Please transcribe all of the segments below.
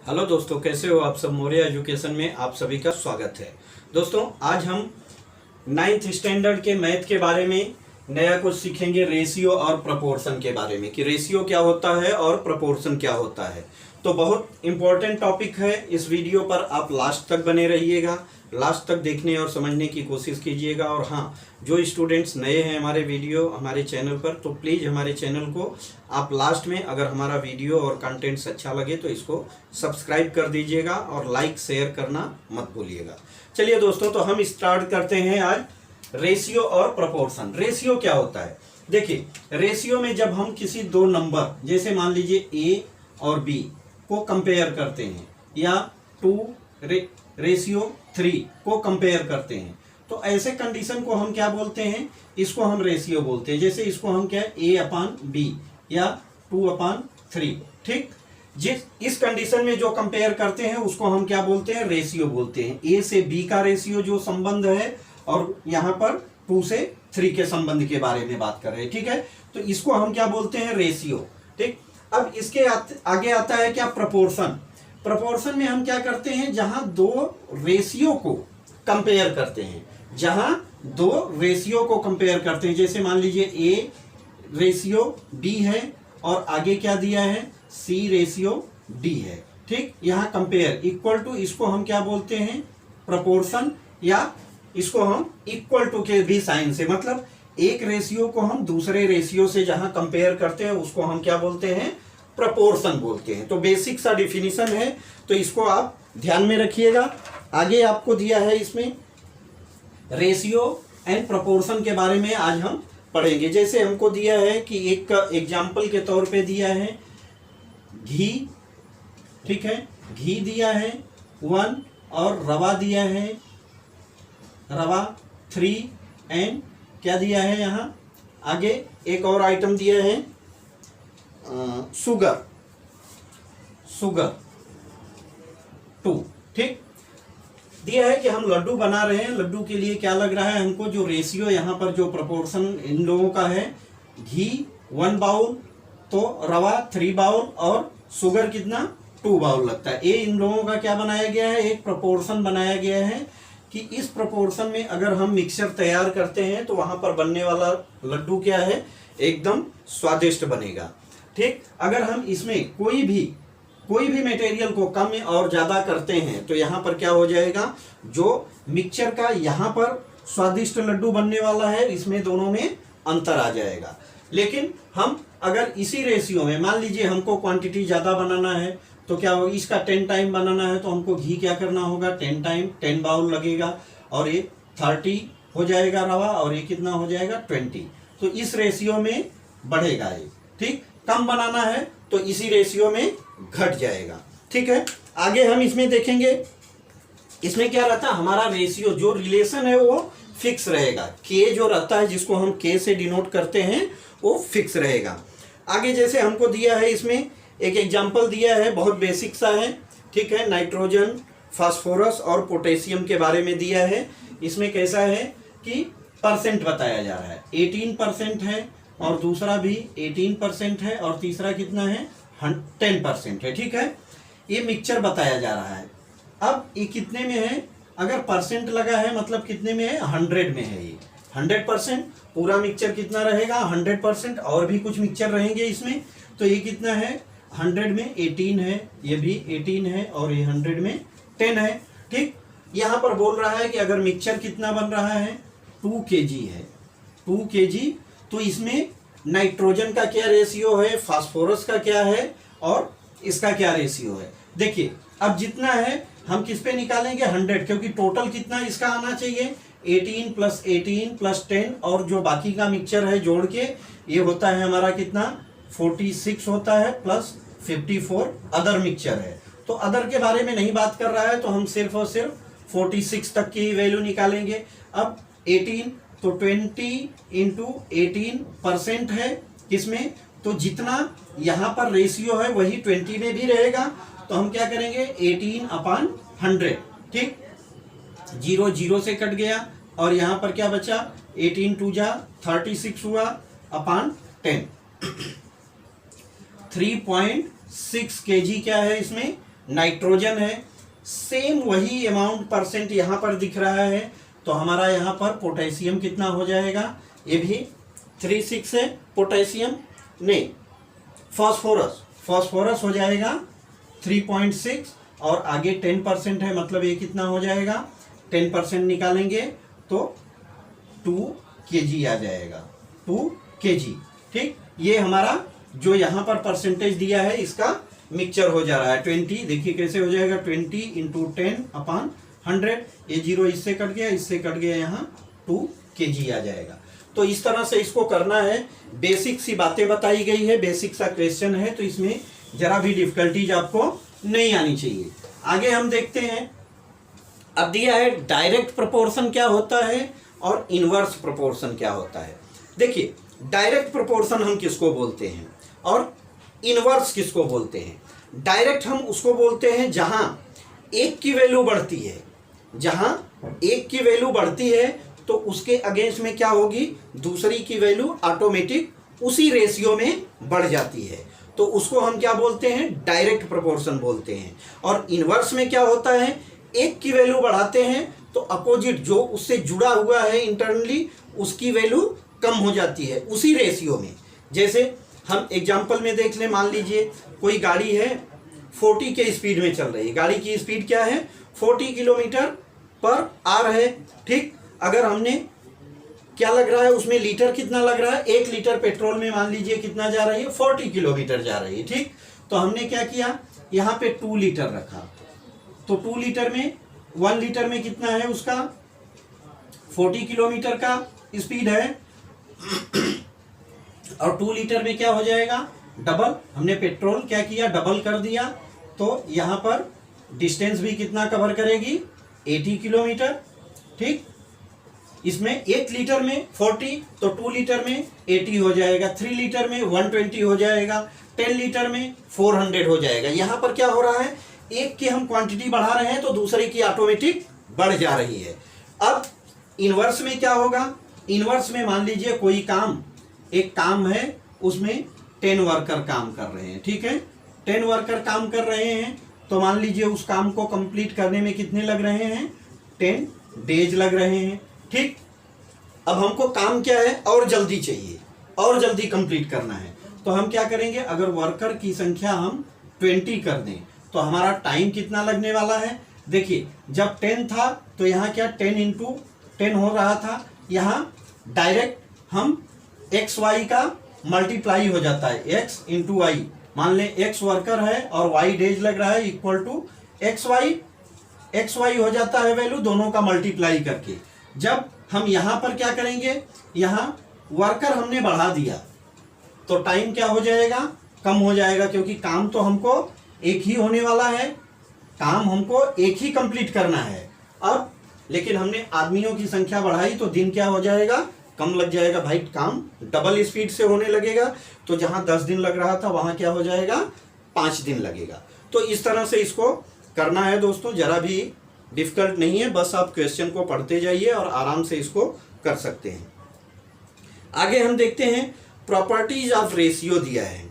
Hello दोस्तों, कैसे हो आप सब। मौर्य एजुकेशन में आप सभी का स्वागत है। दोस्तों, आज हम 9th स्टैंडर्ड के मैथ के बारे में नया कुछ सीखेंगे, रेशियो और प्रपोर्शन के बारे में कि रेशियो क्या होता है और प्रपोर्शन क्या होता है। तो बहुत इंपॉर्टेंट टॉपिक है। इस वीडियो पर आप लास्ट तक बने रहिएगा, लास्ट तक देखने और समझने की कोशिश कीजिएगा। और हाँ, जो स्टूडेंट्स नए हैं हमारे चैनल पर, तो प्लीज़ हमारे चैनल को आप लास्ट में, अगर हमारा वीडियो और कंटेंट्स अच्छा लगे तो इसको सब्सक्राइब कर दीजिएगा और लाइक शेयर करना मत भूलिएगा। चलिए दोस्तों, तो हम स्टार्ट करते हैं आज रेशियो और प्रपोर्शन। रेशियो क्या होता है? देखिए, रेशियो में जब हम किसी दो नंबर, जैसे मान लीजिए ए और बी को कंपेयर करते हैं, या 2:3 को कंपेयर करते हैं, तो ऐसे कंडीशन को हम क्या बोलते हैं? इसको हम रेशियो बोलते हैं। जैसे इसको हम क्या, A/B या 2/3। ठीक, इस कंडीशन में जो कंपेयर करते हैं उसको हम क्या बोलते हैं? रेशियो बोलते हैं। ए से बी का रेशियो जो संबंध है, और यहाँ पर 2 से 3 के संबंध के बारे में बात कर रहे हैं। ठीक है, तो इसको हम क्या बोलते हैं? रेशियो। ठीक, अब इसके आगे आता है क्या? प्रपोर्शन। प्रपोर्शन में हम क्या करते हैं? जहां दो रेशियो को कंपेयर करते हैं, जहां दो रेशियो को कंपेयर करते हैं, जैसे मान लीजिए ए रेशियो डी है और आगे क्या दिया है? सी रेशियो डी है। ठीक, यहां कंपेयर इक्वल टू, इसको हम क्या बोलते हैं? प्रपोर्शन, या इसको हम इक्वल टू के भी साइन से, मतलब एक रेशियो को हम दूसरे रेशियो से जहां कंपेयर करते हैं उसको हम क्या बोलते हैं? प्रपोर्शन बोलते हैं। तो बेसिक सा डिफिनीशन है, तो इसको आप ध्यान में रखिएगा। आगे आपको दिया है इसमें रेशियो एंड प्रपोर्शन के बारे में आज हम पढ़ेंगे। जैसे हमको दिया है कि एक एग्जाम्पल के तौर पे दिया है घी। ठीक है, घी दिया है 1 और रवा दिया है, रवा 3, एंड क्या दिया है यहाँ आगे? एक और आइटम दिया है शुगर 2। ठीक, दिया है कि हम लड्डू बना रहे हैं। लड्डू के लिए क्या लग रहा है हमको? जो रेशियो यहाँ पर, जो प्रपोर्शन इन लोगों का है, घी 1 बाउल, तो रवा 3 बाउल और शुगर कितना? 2 बाउल लगता है। ये इन लोगों का क्या बनाया गया है? एक प्रपोर्शन बनाया गया है कि इस प्रपोर्शन में अगर हम मिक्सचर तैयार करते हैं तो वहां पर बनने वाला लड्डू क्या है? एकदम स्वादिष्ट बनेगा। ठीक, अगर हम इसमें कोई भी मटेरियल को कम और ज्यादा करते हैं तो यहाँ पर क्या हो जाएगा? जो मिक्सचर का यहाँ पर स्वादिष्ट लड्डू बनने वाला है, इसमें दोनों में अंतर आ जाएगा। लेकिन हम अगर इसी रेशियो में, मान लीजिए हमको क्वांटिटी ज्यादा बनाना है, तो क्या होगा? इसका 10 टाइम बनाना है तो हमको घी क्या करना होगा? 10 टाइम 10 बाउल लगेगा, और ये 30 हो जाएगा रवा, और ये कितना हो जाएगा? 20। तो इस रेशियो में बढ़ेगा ये। ठीक, कम बनाना है तो इसी रेशियो में घट जाएगा। ठीक है, आगे हम इसमें देखेंगे। इसमें क्या रहता है? हमारा रेशियो जो रिलेशन है वो फिक्स रहेगा। के जो रहता है, जिसको हम के से डिनोट करते हैं, वो फिक्स रहेगा। आगे जैसे हमको दिया है, इसमें एक एग्जाम्पल दिया है, बहुत बेसिक सा है। ठीक है, नाइट्रोजन, फास्फोरस और पोटेशियम के बारे में दिया है। इसमें कैसा है कि परसेंट बताया जा रहा है। 18% है, और दूसरा भी 18% है, और तीसरा कितना है? 10% है। ठीक है, ये मिक्सचर बताया जा रहा है। अब ये कितने में है? अगर परसेंट लगा है मतलब कितने में है? 100 में है। ये 100%। पूरा मिक्सचर कितना रहेगा? 100%। और भी कुछ मिक्सचर रहेंगे इसमें, तो ये कितना है? 100 में 18 है, ये भी 18 है, और ये 100 में 10 है। ठीक, यहाँ पर बोल रहा है कि अगर मिक्सचर कितना बन रहा है? 2 kg है, 2 kg। तो इसमें नाइट्रोजन का क्या रेशियो है, फास्फोरस का क्या है, और इसका क्या रेशियो है? देखिए, अब जितना है हम किस पे निकालेंगे? 100, क्योंकि टोटल कितना इसका आना चाहिए? 18 + 18 + 10, और जो बाकी का मिक्सचर है जोड़ के ये होता है हमारा कितना? 46 होता है, प्लस 54 अदर मिक्सचर है। तो अदर के बारे में नहीं बात कर रहा है, तो हम सिर्फ और सिर्फ 46 तक की वैल्यू निकालेंगे। अब 18, तो 20 × 18% है किसमें? तो जितना यहाँ पर रेशियो है वही 20 में भी रहेगा। तो हम क्या करेंगे? 18/100। ठीक, 0 0 से कट गया, और यहाँ पर क्या बचा? 18 2 जा 36 हुआ, अपॉन 10। 3.6 kg क्या है इसमें? नाइट्रोजन है, सेम वही अमाउंट परसेंट यहाँ पर दिख रहा है, तो हमारा यहाँ पर पोटेशियम कितना हो जाएगा, ये भी 3,6 है। पोटेशियम नहीं, फॉस्फोरस हो जाएगा 3.6 और आगे 10% है, मतलब ये कितना हो जाएगा, 10% निकालेंगे तो 2 kg आ जाएगा, 2 kg। ठीक, ये हमारा जो यहाँ पर परसेंटेज दिया है इसका मिक्सचर हो जा रहा है 20। देखिए कैसे हो जाएगा, 20 × 10/100। ये 0 इससे कट गया, इससे कट गया, यहाँ 2 kg आ जाएगा। तो इस तरह से इसको करना है। बेसिक सी बातें बताई गई है, बेसिक सा क्वेश्चन है, तो इसमें जरा भी डिफिकल्टीज आपको नहीं आनी चाहिए। आगे हम देखते हैं, अब दिया है डायरेक्ट प्रोपोर्शन क्या होता है और इनवर्स प्रोपोर्शन क्या होता है। देखिए, डायरेक्ट प्रोपोर्शन हम किसको बोलते हैं और इनवर्स किसको बोलते हैं। डायरेक्ट हम उसको बोलते हैं जहां एक की वैल्यू बढ़ती है, जहां एक की वैल्यू बढ़ती है तो उसके अगेंस्ट में क्या होगी, दूसरी की वैल्यू ऑटोमेटिक उसी रेशियो में बढ़ जाती है, तो उसको हम क्या बोलते हैं, डायरेक्ट प्रोपोर्शन बोलते हैं। और इनवर्स में क्या होता है, एक की वैल्यू बढ़ाते हैं तो अपोजिट जो उससे जुड़ा हुआ है इंटरनली उसकी वैल्यू कम हो जाती है उसी रेशियो में। जैसे हम एग्जांपल में देख लें, मान लीजिए कोई गाड़ी है 40 के स्पीड में चल रही है, गाड़ी की स्पीड क्या है, 40 km/h है। ठीक, अगर हमने क्या लग रहा है उसमें लीटर कितना लग रहा है, 1 लीटर पेट्रोल में मान लीजिए कितना जा रही है, 40 किलोमीटर जा रही है। ठीक, तो हमने क्या किया, यहाँ पे 2 लीटर रखा, तो 2 लीटर में 1 लीटर में कितना है उसका 40 किलोमीटर का स्पीड है और 2 लीटर में क्या हो जाएगा, डबल। हमने पेट्रोल क्या किया, डबल कर दिया, तो यहाँ पर डिस्टेंस भी कितना कवर करेगी, 80 किलोमीटर। ठीक, इसमें 1 लीटर में 40 तो 2 लीटर में 80 हो जाएगा, 3 लीटर में 120 हो जाएगा, 10 लीटर में 400 हो जाएगा। यहाँ पर क्या हो रहा है, एक की हम क्वांटिटी बढ़ा रहे हैं तो दूसरे की ऑटोमेटिक बढ़ जा रही है। अब इनवर्स में क्या होगा, इनवर्स में मान लीजिए कोई काम, एक काम है उसमें 10 वर्कर काम कर रहे हैं। ठीक है, 10 वर्कर काम कर रहे हैं, तो मान लीजिए उस काम को कंप्लीट करने में कितने लग रहे हैं, 10 डेज लग रहे हैं। ठीक, अब हमको काम क्या है, और जल्दी चाहिए, और जल्दी कंप्लीट करना है, तो हम क्या करेंगे, अगर वर्कर की संख्या हम 20 कर दें तो हमारा टाइम कितना लगने वाला है। देखिए, जब 10 था तो यहाँ क्या 10 × 10 हो रहा था, यहाँ डायरेक्ट हम एक्स वाई का मल्टीप्लाई हो जाता है, x × y। मान लें x वर्कर है और y डेज लग रहा है, इक्वल टू एक्स वाई हो जाता है वैल्यू, दोनों का मल्टीप्लाई करके। जब हम यहाँ पर क्या करेंगे, यहाँ वर्कर हमने बढ़ा दिया तो टाइम क्या हो जाएगा, कम हो जाएगा, क्योंकि काम तो हमको एक ही होने वाला है, काम हमको एक ही कंप्लीट करना है। अब लेकिन हमने आदमियों की संख्या बढ़ाई तो दिन क्या हो जाएगा, कम लग जाएगा भाई, काम डबल स्पीड से होने लगेगा, तो जहां 10 दिन लग रहा था वहां क्या हो जाएगा, 5 दिन लगेगा। तो इस तरह से इसको करना है दोस्तों, जरा भी डिफिकल्ट नहीं है, बस आप क्वेश्चन को पढ़ते जाइए और आराम से इसको कर सकते हैं। आगे हम देखते हैं, प्रॉपर्टीज ऑफ रेशियो दिया है।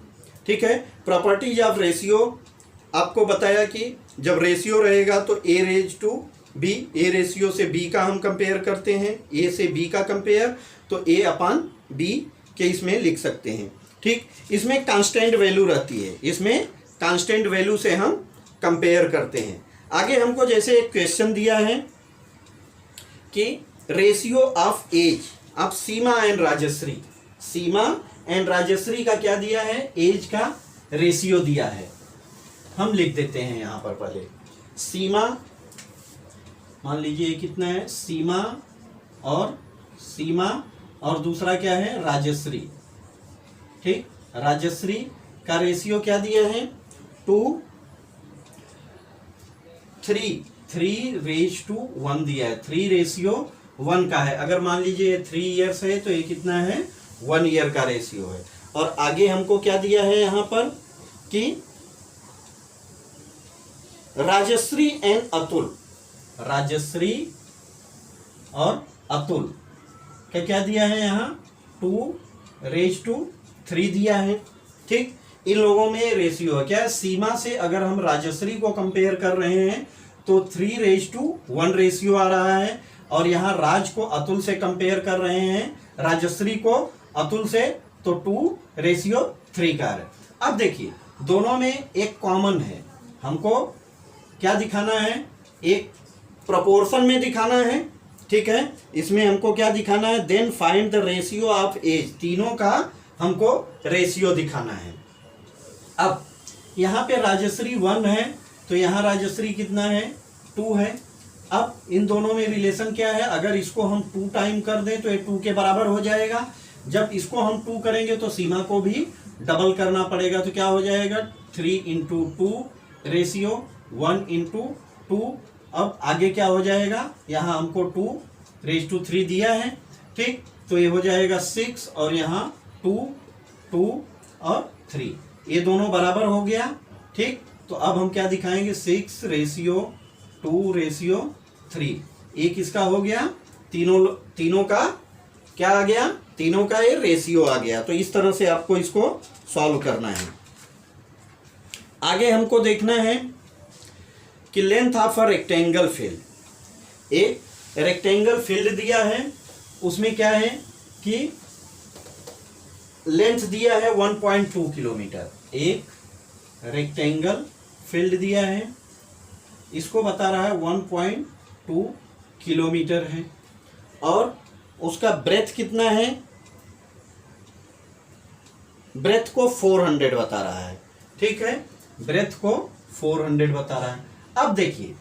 ठीक है, प्रॉपर्टीज ऑफ रेशियो आपको बताया कि जब रेशियो रहेगा तो a⁴b, ए रेशियो से b का हम कंपेयर करते हैं, a से b का कंपेयर, तो a/b के इसमें लिख सकते हैं। ठीक, इसमें कांस्टेंट वैल्यू रहती है, इसमें कांस्टेंट वैल्यू से हम कंपेयर करते हैं। आगे हमको जैसे एक क्वेश्चन दिया है कि ratio of age of Seema and Rajshri, Seema and Rajshri का क्या दिया है, एज का रेशियो दिया है। हम लिख देते हैं यहाँ पर पहले, सीमा मान लीजिए कितना है, सीमा और दूसरा क्या है, राजश्री। ठीक, राजश्री का रेशियो क्या दिया है, 2 3:1 दिया है, 3:1 का है। अगर मान लीजिए 3 इयर्स है तो ये कितना है, 1 ईयर का रेशियो है। और आगे हमको क्या दिया है यहाँ पर कि राजश्री एंड अतुल, राजश्री और अतुल क्या क्या दिया है यहाँ, 2:3 दिया है। ठीक, इन लोगों में रेशियो है। क्या है, सीमा से अगर हम राजश्री को कंपेयर कर रहे हैं तो 3:1 रेशियो आ रहा है, और यहाँ राज को अतुल से कंपेयर कर रहे हैं, राजश्री को अतुल से, तो 2:3 का है। अब देखिए दोनों में एक कॉमन है, हमको क्या दिखाना है, एक प्रोपोर्शन में दिखाना है, ठीक है। इसमें हमको क्या दिखाना है, then find the ratio of age, तीनों का हमको रेशियो दिखाना है। अब यहाँ पे राजश्री 1 है, तो यहाँ राजश्री कितना है, 2 है। अब इन दोनों में रिलेशन क्या है, अगर इसको हम 2 टाइम कर दें तो ये 2 के बराबर हो जाएगा। जब इसको हम 2 करेंगे तो सीमा को भी डबल करना पड़ेगा, तो क्या हो जाएगा, 3:2 रेशियो 1:2। अब आगे क्या हो जाएगा, यहाँ हमको 2:3 दिया है, ठीक, तो ये हो जाएगा 6, और यहाँ 2, 2 और 3, ये दोनों बराबर हो गया, ठीक। तो अब हम क्या दिखाएंगे, 6:2:3, एक इसका हो गया, तीनों का क्या आ गया, तीनों का ये रेशियो आ गया। तो इस तरह से आपको इसको सॉल्व करना है। आगे हमको देखना है कि length of a rectangle field, एक रेक्टेंगल फील्ड दिया है, उसमें क्या है कि लेंथ दिया है 1.2 किलोमीटर, एक रेक्टेंगल फील्ड दिया है, इसको बता रहा है 1.2 किलोमीटर है, और उसका ब्रेथ कितना है, ब्रेथ को 400 बता रहा है, ठीक है, ब्रेथ को 400 बता रहा है। अब देखिए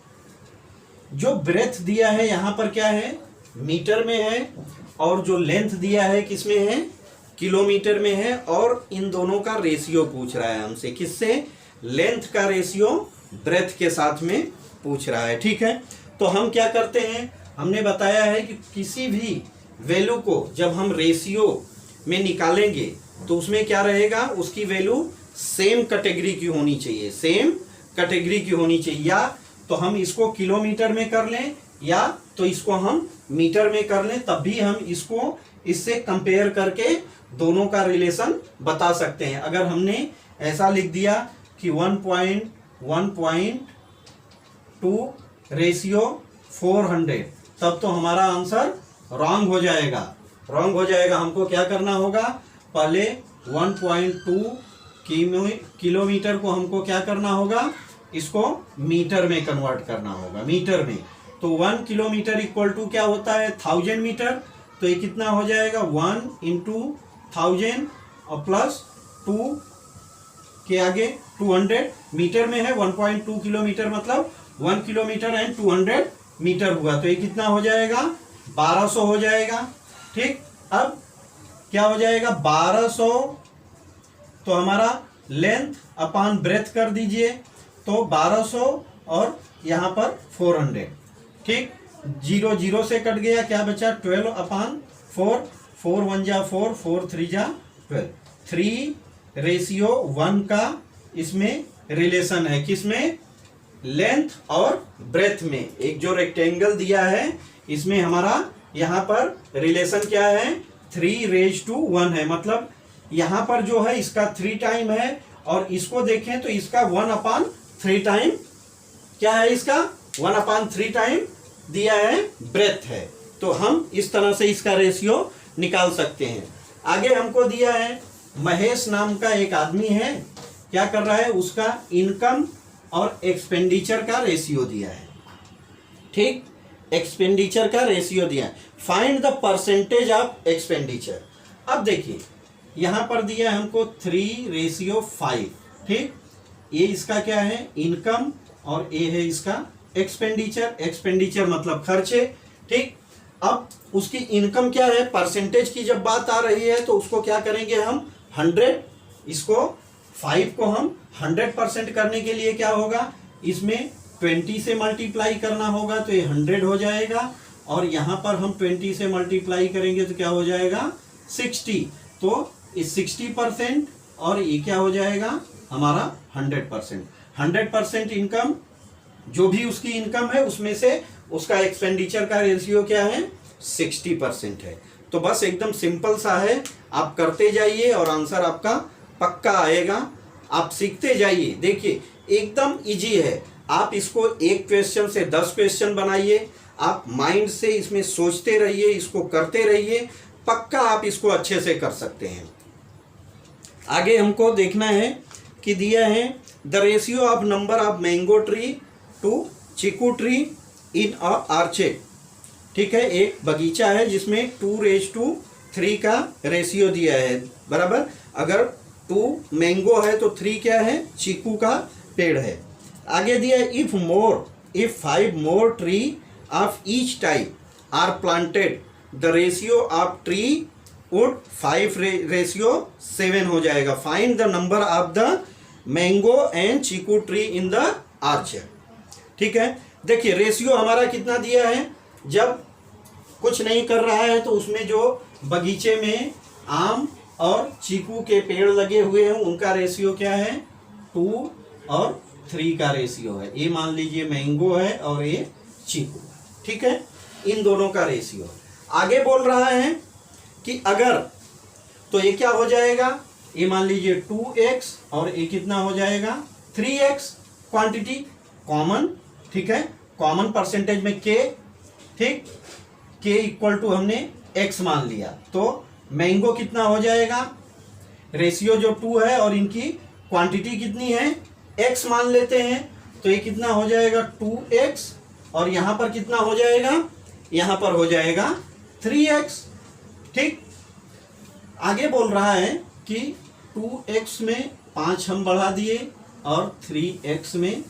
जो ब्रेथ दिया है यहाँ पर क्या है, मीटर में है, और जो लेंथ दिया है किसमें है, किलोमीटर में है, और इन दोनों का रेशियो पूछ रहा है हमसे, किससे, लेंथ का रेशियो ब्रेथ के साथ में पूछ रहा है, ठीक है। तो हम क्या करते हैं, हमने बताया है कि किसी भी वैल्यू को जब हम रेशियो में निकालेंगे तो उसमें क्या रहेगा, उसकी वैल्यू सेम कैटेगरी की होनी चाहिए, सेम कैटेगरी की होनी चाहिए, या तो हम इसको किलोमीटर में कर लें, या तो इसको हम मीटर में कर लें, तब भी हम इसको इससे कंपेयर करके दोनों का रिलेशन बता सकते हैं। अगर हमने ऐसा लिख दिया कि 1.2 रेशियो 400, तब तो हमारा आंसर रॉन्ग हो जाएगा, रॉन्ग हो जाएगा। हमको क्या करना होगा, पहले 1.2 किलोमीटर को हमको क्या करना होगा, इसको मीटर में कन्वर्ट करना होगा, मीटर में। तो 1 किलोमीटर इक्वल टू क्या होता है, 1000 मीटर, तो ये कितना हो जाएगा, 1 × 1000 और प्लस 2 के आगे 200, मीटर में है 1.2 किलोमीटर, मतलब 1 किलोमीटर एंड 200 मीटर हुआ, तो ये कितना हो जाएगा, 1200 हो जाएगा, ठीक। अब क्या हो जाएगा, 1200, तो हमारा लेंथ अपॉन ब्रेथ कर दीजिए, तो 1200 और यहाँ पर 400, ठीक, 0 0 से कट गया, क्या बचा, 12/4, 4 1 जा 4, 4 3 जा 12, 3:1 का इसमें रिलेशन है, किसमें, लेंथ और ब्रेथ में। एक जो रेक्टेंगल दिया है इसमें हमारा यहाँ पर रिलेशन क्या है, 3:1 है, मतलब यहाँ पर जो है इसका 3 टाइम है, और इसको देखें तो इसका 1/3 टाइम क्या है, इसका 1/3 टाइम दिया है, ब्रेथ है। तो हम इस तरह से इसका रेशियो निकाल सकते हैं। आगे हमको दिया है, महेश नाम का एक आदमी है, क्या कर रहा है, उसका इनकम और एक्सपेंडिचर का रेशियो दिया है, ठीक, एक्सपेंडिचर का रेशियो दिया है, find the percentage of expenditure. अब देखिए यहाँ पर दिया है हमको 3:5, ठीक, ये इसका क्या है, इनकम, और ये है इसका एक्सपेंडिचर, एक्सपेंडिचर मतलब खर्चे, ठीक। अब उसकी इनकम क्या है, परसेंटेज की जब बात आ रही है तो उसको क्या करेंगे हम, 100, इसको 5 को हम 100% करने के लिए क्या होगा, इसमें 20 से मल्टीप्लाई करना होगा, तो ये 100 हो जाएगा, और यहाँ पर हम 20 से मल्टीप्लाई करेंगे तो क्या हो जाएगा, 60, तो इस 60%, और ये क्या हो जाएगा हमारा 100%। 100% इनकम, जो भी उसकी इनकम है उसमें से उसका एक्सपेंडिचर का रेशियो क्या है, 60% है। तो बस एकदम सिंपल सा है, आप करते जाइए और आंसर आपका पक्का आएगा। आप सीखते जाइए। देखिए एकदम इजी है, आप इसको एक क्वेश्चन से 10 क्वेश्चन बनाइए, आप माइंड से इसमें सोचते रहिए, इसको करते रहिए, पक्का आप इसको अच्छे से कर सकते हैं। आगे हमको देखना है कि दिया है the ratio of number of mango tree to chikoo tree in a orchard. ठीक है, एक बगीचा है जिसमें 2:3 का रेशियो दिया है, बराबर। अगर 2 मैंगो है तो 3 क्या है, चीकू का पेड़ है। आगे दिया है if 5 more tree of each type are planted the ratio of tree would 5:7 हो जाएगा। Find the number of the mango and chiku tree in the orchard. ठीक है, देखिए रेशियो हमारा कितना दिया है, जब कुछ नहीं कर रहा है तो उसमें जो बगीचे में आम और चीकू के पेड़ लगे हुए हैं उनका रेशियो क्या है, 2 और 3 का रेशियो है। ये मान लीजिए मैंगो है और ये चीकू, ठीक है, इन दोनों का रेशियो। आगे बोल रहा है कि अगर, तो ये क्या हो जाएगा, ये मान लीजिए 2x और ये कितना हो जाएगा 3x, क्वांटिटी कॉमन, ठीक है, कॉमन परसेंटेज में k, ठीक, k इक्वल टू हमने x मान लिया, तो मैंगो कितना हो जाएगा, रेशियो जो 2 है और इनकी क्वांटिटी कितनी है x मान लेते हैं, तो ये कितना हो जाएगा 2x और यहाँ पर कितना हो जाएगा, यहाँ पर हो जाएगा 3x। ठीक, आगे बोल रहा है कि 2x में 5 हम बढ़ा दिए और 3x में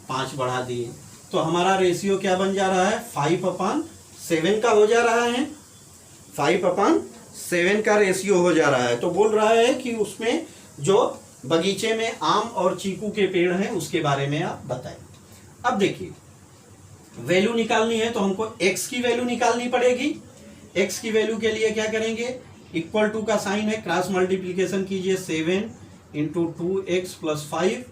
5 बढ़ा दिए, तो हमारा रेशियो क्या बन जा रहा है, 5/7 का हो जा रहा है, 5/7 का रेशियो हो जा रहा है। तो बोल रहा है कि उसमें जो बगीचे में आम और चीकू के पेड़ हैं उसके बारे में आप बताएं। अब देखिए वैल्यू निकालनी है तो हमको x की वैल्यू निकालनी पड़ेगी। x की वैल्यू के लिए क्या करेंगे, इक्वल टू का साइन है, क्रॉस मल्टीप्लीकेशन कीजिए, 7 × 2x + 5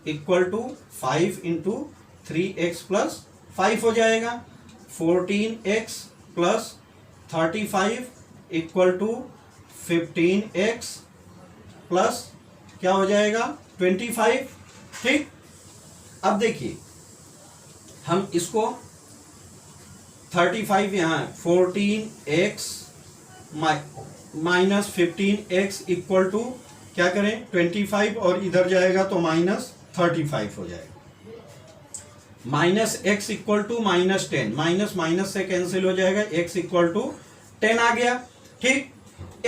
इक्वल टू 5 × 3x + 5 हो जाएगा। 14x + 35 equal to 15x plus क्या हो जाएगा 25। ठीक, अब देखिए हम इसको 35 यहाँ 14x minus 15x equal to क्या करें 25 और इधर जाएगा तो -35 हो जाएगा। -x equal to -10, minus minus से कैंसिल हो जाएगा, x इक्वल टू 10 आ गया। ठीक,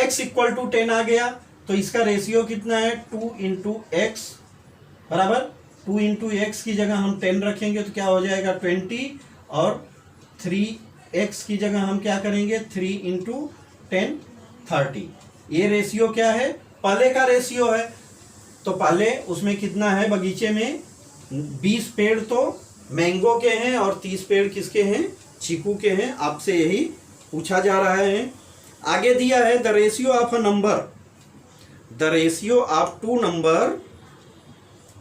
x इक्वल टू 10 आ गया तो इसका रेशियो कितना है 2 × x, बराबर 2 × x की जगह हम 10 रखेंगे तो क्या हो जाएगा 20 और 3x की जगह हम क्या करेंगे 3 × 10 30। ये रेशियो क्या है, पहले का रेशियो है, तो पहले उसमें कितना है बगीचे में 20 पेड़ तो मैंगो के हैं और 30 पेड़ किसके हैं, चीकू के हैं। आपसे यही पूछा जा रहा है। आगे दिया है the ratio of a number, the ratio of 2 number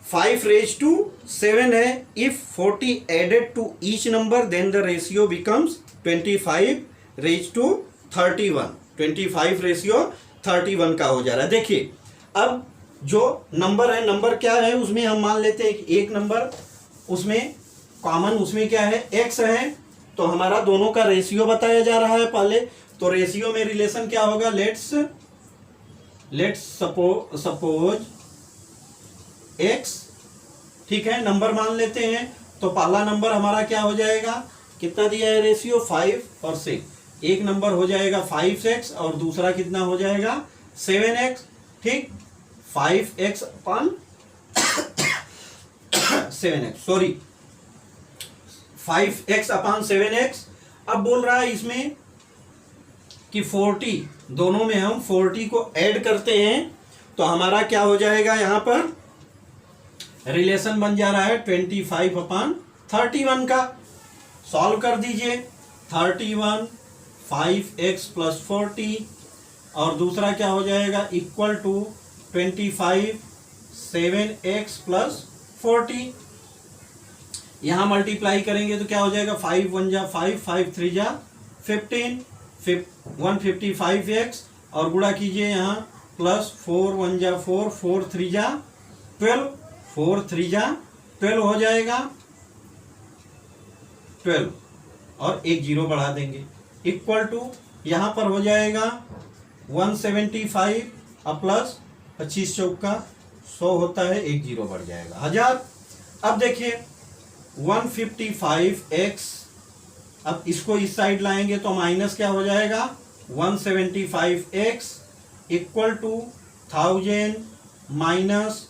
5:7 है। If 40 added to each number then the ratio becomes 25:31। 25:31 का हो जा रहा है। देखिए अब जो नंबर है, नंबर क्या है उसमें हम मान लेते हैं कि एक नंबर उसमें कॉमन उसमें क्या है x है, तो हमारा दोनों का रेशियो बताया जा रहा है पहले। तो रेशियो में रिलेशन क्या होगा, लेट्स सपोज x, ठीक है, नंबर मान लेते हैं। तो पहला नंबर हमारा क्या हो जाएगा, कितना दिया है रेशियो 5 और 6, एक नंबर हो जाएगा 5x और दूसरा कितना हो जाएगा 7x। ठीक, 5x/7x। अब बोल रहा है इसमें कि 40, दोनों में हम 40 को ऐड करते हैं तो हमारा क्या हो जाएगा, यहाँ पर रिलेशन बन जा रहा है 25/31 का। सॉल्व कर दीजिए, 31 5x + 40 और दूसरा क्या हो जाएगा इक्वल टू 25 7x + 40। यहाँ मल्टीप्लाई करेंगे तो क्या हो जाएगा 5 1 जा 5, 5 3 जा 15, 155x और गुणा कीजिए यहाँ +4 1 जा 4, 4 3 जा 12, 4 3 जा 12 हो जाएगा 12 और एक जीरो बढ़ा देंगे इक्वल टू यहाँ पर हो जाएगा 175 और प्लस 25 चौका 100 होता है, एक जीरो बढ़ जाएगा 1000। अब देखिए 155x, अब इसको इस साइड लाएंगे तो माइनस क्या हो जाएगा 175x इक्वल टू 1000 माइनस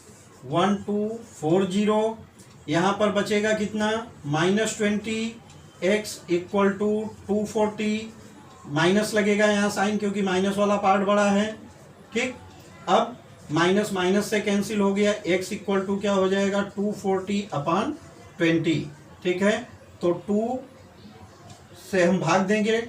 1240, यहाँ पर बचेगा कितना -20x इक्वल टू 240, माइनस लगेगा यहाँ साइन क्योंकि माइनस वाला पार्ट बड़ा है। ठीक, अब माइनस माइनस से कैंसिल हो गया, x इक्वल टू क्या हो जाएगा 240/20। ठीक है, तो 2 से हम भाग देंगे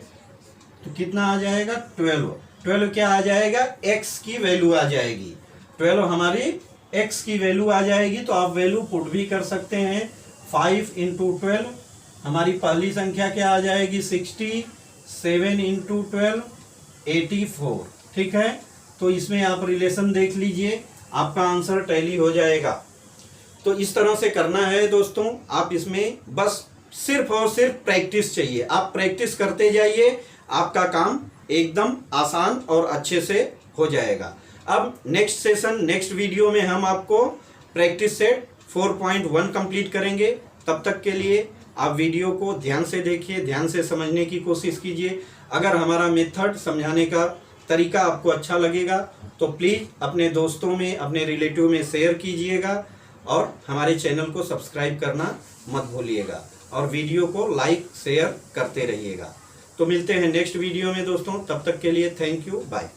तो कितना आ जाएगा 12 क्या आ जाएगा x की वैल्यू आ जाएगी, 12 हमारी x की वैल्यू आ जाएगी। तो आप वैल्यू पुट भी कर सकते हैं, 5 × 12 हमारी पहली संख्या क्या आ जाएगी 60, 7 × 12 84। ठीक है, तो इसमें आप रिलेशन देख लीजिए, आपका आंसर टैली हो जाएगा। तो इस तरह से करना है दोस्तों, आप इसमें बस सिर्फ और सिर्फ प्रैक्टिस चाहिए, आप प्रैक्टिस करते जाइए, आपका काम एकदम आसान और अच्छे से हो जाएगा। अब नेक्स्ट सेशन, नेक्स्ट वीडियो में हम आपको प्रैक्टिस सेट 4.1 कंप्लीट करेंगे। तब तक के लिए आप वीडियो को ध्यान से देखिए, ध्यान से समझने की कोशिश कीजिए। अगर हमारा मेथड समझाने का तरीका आपको अच्छा लगेगा तो प्लीज़ अपने दोस्तों में, अपने रिलेटिव में शेयर कीजिएगा और हमारे चैनल को सब्सक्राइब करना मत भूलिएगा और वीडियो को लाइक शेयर करते रहिएगा। तो मिलते हैं नेक्स्ट वीडियो में दोस्तों, तब तक के लिए थैंक यू, बाय।